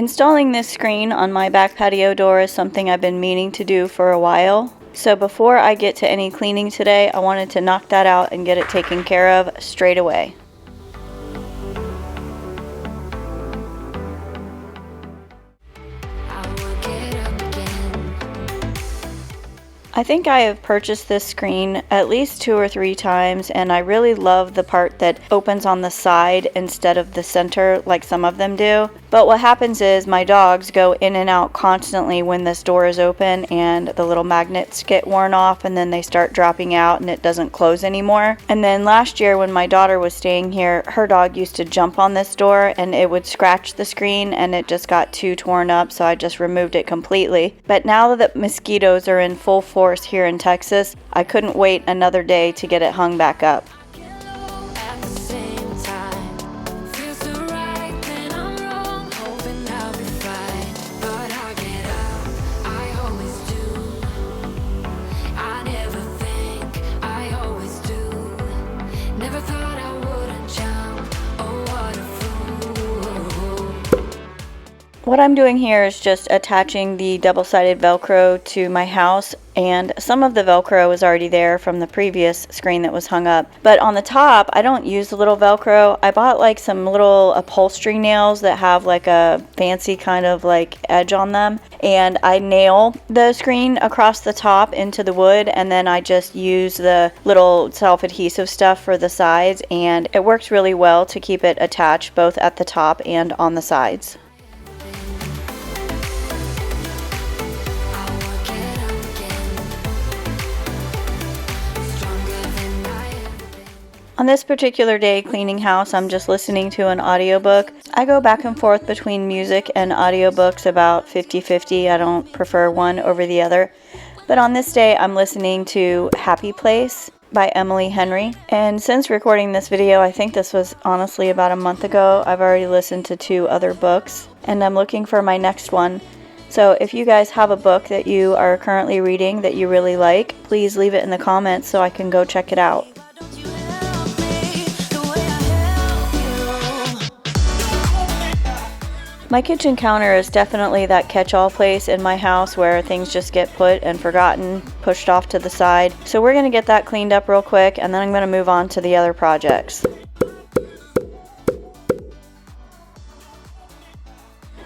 Installing this screen on my back patio door is something I've been meaning to do for a while. So before I get to any cleaning today, I wanted to knock that out and get it taken care of straight away. I think I have purchased this screen at least 2 or 3 times, and I really love the part that opens on the side instead of the center like some of them do. But what happens is my dogs go in and out constantly when this door is open, and the little magnets get worn off and then they start dropping out and it doesn't close anymore. And then last year when my daughter was staying here, her dog used to jump on this door and it would scratch the screen and it just got too torn up, so I just removed it completely. But now that mosquitoes are in full force here in Texas, I couldn't wait another day to get it hung back up. What I'm doing here is just attaching the double-sided Velcro to my house, and some of the Velcro is already there from the previous screen that was hung up. But on the top, I don't use the little Velcro. I bought like some little upholstery nails that have like a fancy kind of like edge on them, and I nail the screen across the top into the wood, and then I just use the little self-adhesive stuff for the sides, and it works really well to keep it attached both at the top and on the sides. On this particular day cleaning house, I'm just listening to an audiobook. I go back and forth between music and audiobooks about 50-50. I don't prefer one over the other. But on this day, I'm listening to Happy Place by Emily Henry. And since recording this video, I think this was honestly about a month ago, I've already listened to 2 other books, and I'm looking for my next one. So if you guys have a book that you are currently reading that you really like, please leave it in the comments so I can go check it out. My kitchen counter is definitely that catch-all place in my house where things just get put and forgotten, pushed off to the side. So we're going to get that cleaned up real quick, and then I'm going to move on to the other projects.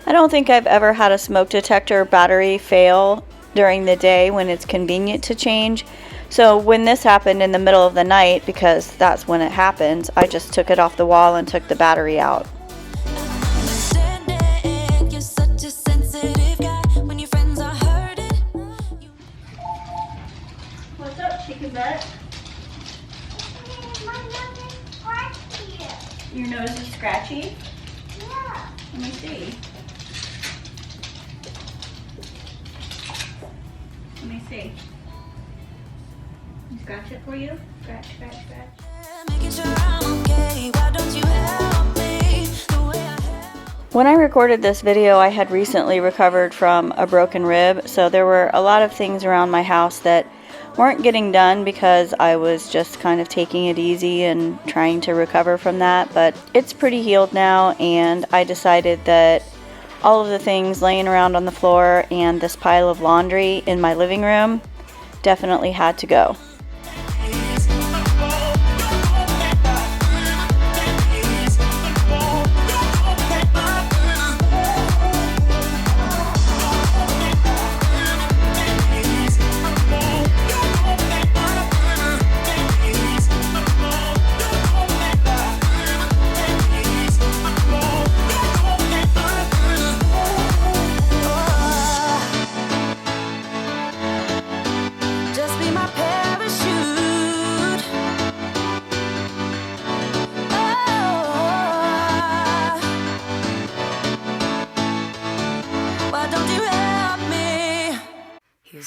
I don't think I've ever had a smoke detector battery fail during the day when it's convenient to change. So when this happened in the middle of the night, because that's when it happens, I just took it off the wall and took the battery out. What's up, chicken butt? My nose is scratchy. Your nose is scratchy? Yeah. Let me see. Let me see. Can I scratch it for you? Scratch, scratch, scratch. Making sure I'm okay. Why don't you help me the way I help? When I recorded this video, I had recently recovered from a broken rib, so there were a lot of things around my house that weren't getting done because I was just kind of taking it easy and trying to recover from that. But it's pretty healed now, and I decided that all of the things laying around on the floor and this pile of laundry in my living room definitely had to go.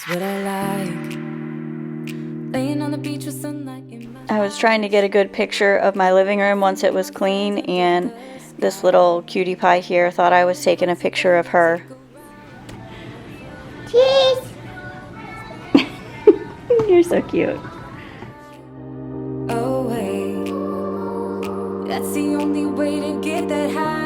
What I like, laying on the beach with sunlight in my... I was trying to get a good picture of my living room once it was clean, and this little cutie pie here thought I was taking a picture of her. Cheese. You're so cute. Oh wait, that's the only way to get that high.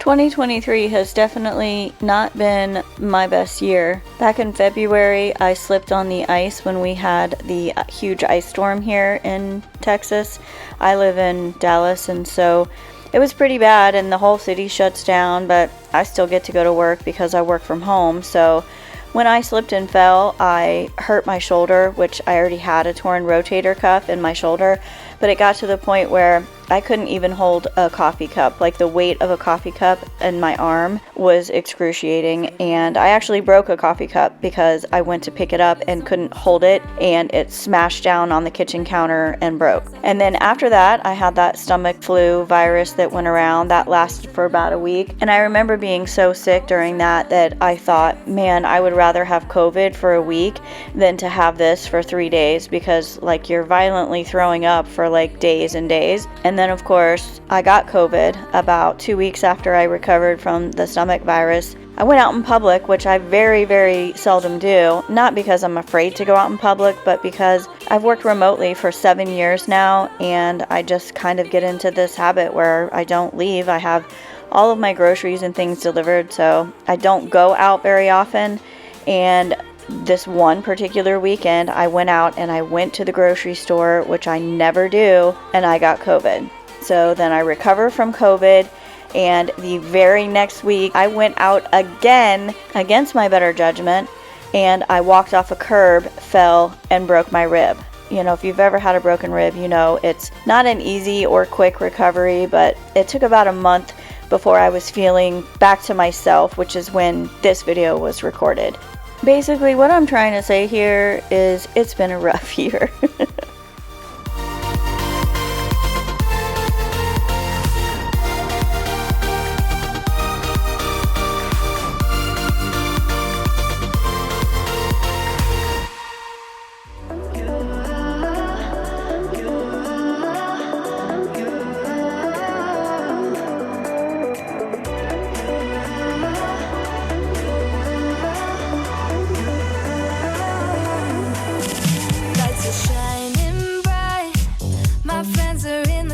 2023 has definitely not been my best year. Back in February, I slipped on the ice when we had the huge ice storm here in Texas. I live in Dallas, and so it was pretty bad and the whole city shuts down, but I still get to go to work because I work from home. So when I slipped and fell, I hurt my shoulder, which I already had a torn rotator cuff in my shoulder, but it got to the point where I couldn't even hold a coffee cup. Like, the weight of a coffee cup in my arm was excruciating, and I actually broke a coffee cup because I went to pick it up and couldn't hold it, and it smashed down on the kitchen counter and broke. And then after that, I had that stomach flu virus that went around that lasted for about a week, and I remember being so sick during that I thought, man, I would rather have COVID for a week than to have this for 3 days, because like, you're violently throwing up for like days and days. And then of course I got COVID about 2 weeks after I recovered from the stomach virus. I went out in public, which I very, very seldom do, not because I'm afraid to go out in public, but because I've worked remotely for 7 years now, and I just kind of get into this habit where I don't leave. I have all of my groceries and things delivered, so I don't go out very often. And this one particular weekend, I went out and I went to the grocery store, which I never do, and I got COVID. So then I recovered from COVID, and the very next week I went out again against my better judgment, and I walked off a curb, fell, and broke my rib. You know, if you've ever had a broken rib, you know it's not an easy or quick recovery, but it took about a month before I was feeling back to myself, which is when this video was recorded. Basically, what I'm trying to say here is it's been a rough year.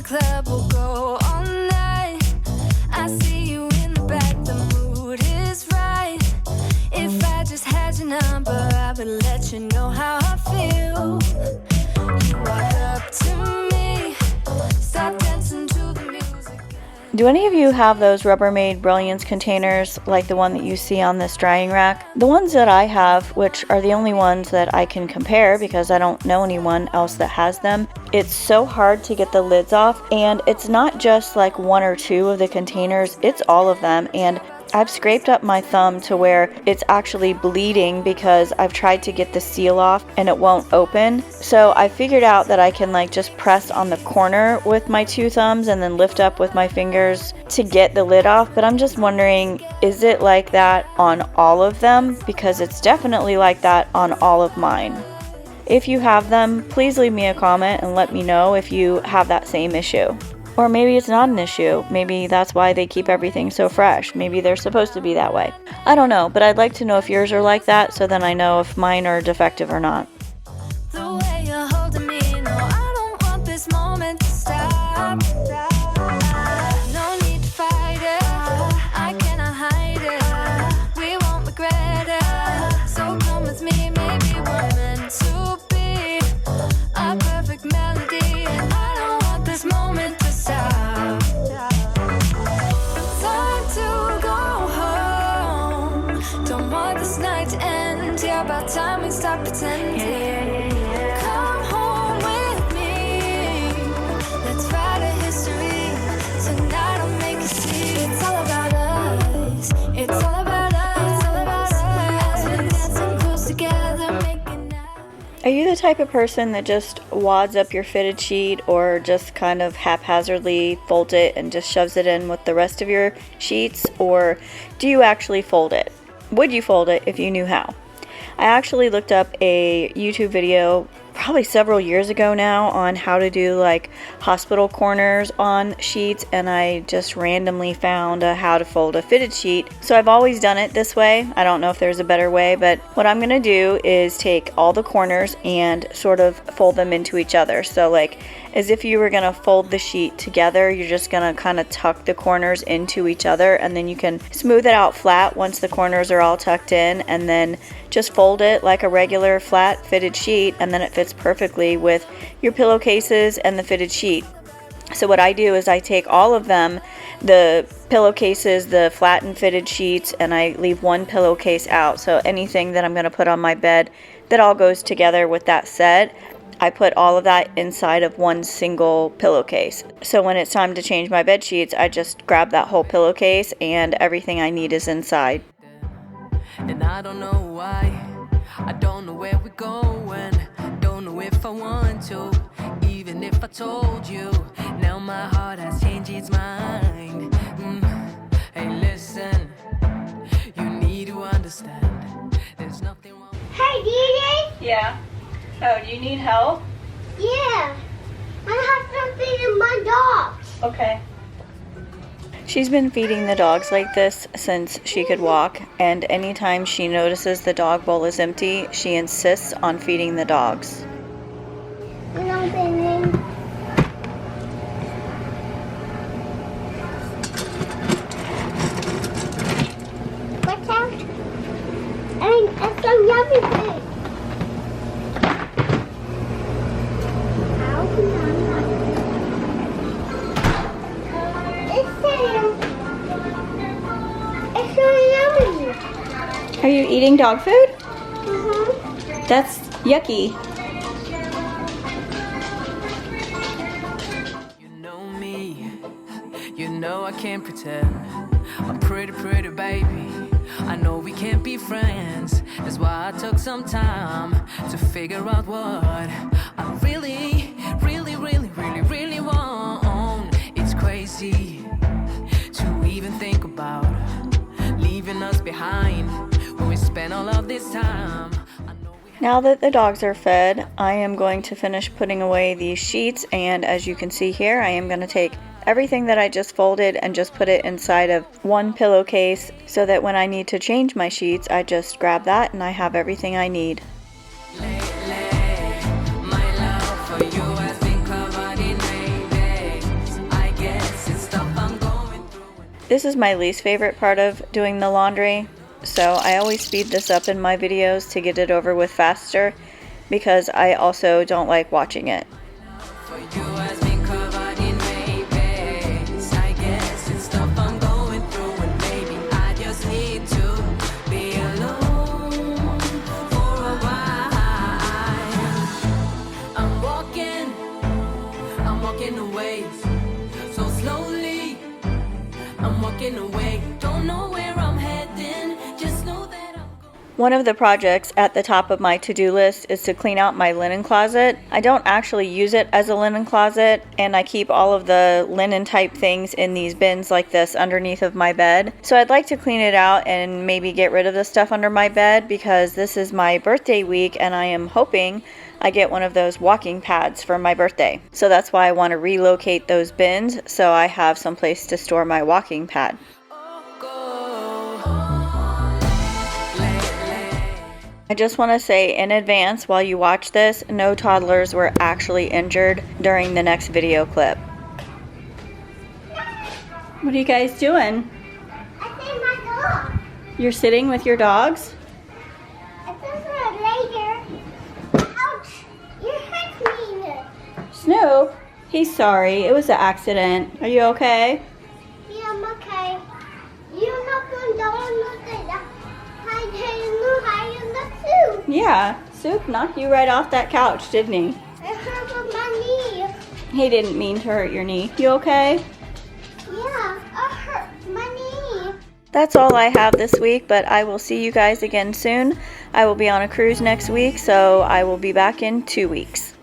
Club will go all night. I see you in the back, the mood is right. If I just had your number, I would let you know how I feel. You walk up to me, start dancing to the music. Do any of you have those Rubbermaid Brilliance containers like the one that you see on this drying rack? The ones that I have, which are the only ones that I can compare because I don't know anyone else that has them, it's so hard to get the lids off, and it's not just like one or two of the containers, it's all of them. And I've scraped up my thumb to where it's actually bleeding because I've tried to get the seal off and it won't open. So I figured out that I can like just press on the corner with my two thumbs and then lift up with my fingers to get the lid off. But I'm just wondering, is it like that on all of them? Because it's definitely like that on all of mine. If you have them, please leave me a comment and let me know if you have that same issue. Or maybe it's not an issue. Maybe that's why they keep everything so fresh. Maybe they're supposed to be that way. I don't know, but I'd like to know if yours are like that, so then I know if mine are defective or not. The way you're holding me, no, I don't want this moment to stop. No need to fight it, I cannot hide it. We won't regret it, so come with me. Maybe we're meant to be a perfect melody, and I don't want this moment to stop. Time to go home, don't want this night to end. Yeah, about time we stop pretending. Come home with me, let's write a history. Tonight I'll make you see it's all about us. It's all about us. It's all about us. As we're dancing close together, making out. Are you the type of person that just wads up your fitted sheet or just kind of haphazardly folds it and just shoves it in with the rest of your sheets? Or do you actually fold it? Would you fold it if you knew how? I actually looked up a YouTube video probably several years ago now on how to do like hospital corners on sheets, and I just randomly found how to fold a fitted sheet. So I've always done it this way. I don't know if there's a better way, but what I'm gonna do is take all the corners and sort of fold them into each other. So like as if you were gonna fold the sheet together, you're just gonna kind of tuck the corners into each other, and then you can smooth it out flat once the corners are all tucked in, and then just fold it like a regular flat fitted sheet, and then it fits perfectly with your pillowcases and the fitted sheet. So what I do is I take all of them, the pillowcases, the flat and fitted sheets, and I leave one pillowcase out. So anything that I'm going to put on my bed that all goes together with that set, I put all of that inside of one single pillowcase. So when it's time to change my bed sheets, I just grab that whole pillowcase and everything I need is inside. And I don't know why, I don't know where we're going, don't know if I want to, even if I told you, now my heart has changed its mind. Hey listen, you need to understand, there's nothing wrong. Hey, DJ? Yeah. Oh, do you need help? Yeah. I have something in my dogs. Okay. She's been feeding the dogs like this since she could walk, and anytime she notices the dog bowl is empty, she insists on feeding the dogs. No, baby. Watch out. And it's some yummy food. It's so yummy. Are you eating dog food? Mm-hmm. That's yucky. You know me, you know I can't pretend, I'm pretty baby, I know we can't be friends, that's why I took some time to figure out what I really want. It's crazy to even think about leaving us behind when we spent all of this time. Now that the dogs are fed, I am going to finish putting away these sheets, and as you can see here, I am going to take everything that I just folded and just put it inside of one pillowcase so that when I need to change my sheets, I just grab that and I have everything I need. This is my least favorite part of doing the laundry, so I always speed this up in my videos to get it over with faster because I also don't like watching it. One of the projects at the top of my to-do list is to clean out my linen closet. I don't actually use it as a linen closet, and I keep all of the linen type things in these bins like this underneath of my bed. So I'd like to clean it out and maybe get rid of the stuff under my bed because this is my birthday week and I am hoping I get one of those walking pads for my birthday. So that's why I want to relocate those bins so I have some place to store my walking pad. I just want to say in advance while you watch this, no toddlers were actually injured during the next video clip. What are you guys doing? I see my dog. You're sitting with your dogs? I saw her later. Ouch! You hurt me. Snoop, he's sorry. It was an accident. Are you okay? Yeah, I'm okay. You're not going to that. Yeah, Soup knocked you right off that couch, didn't he? It hurt my knee. He didn't mean to hurt your knee. You okay? Yeah, it hurt my knee. That's all I have this week, but I will see you guys again soon. I will be on a cruise next week, so I will be back in 2 weeks.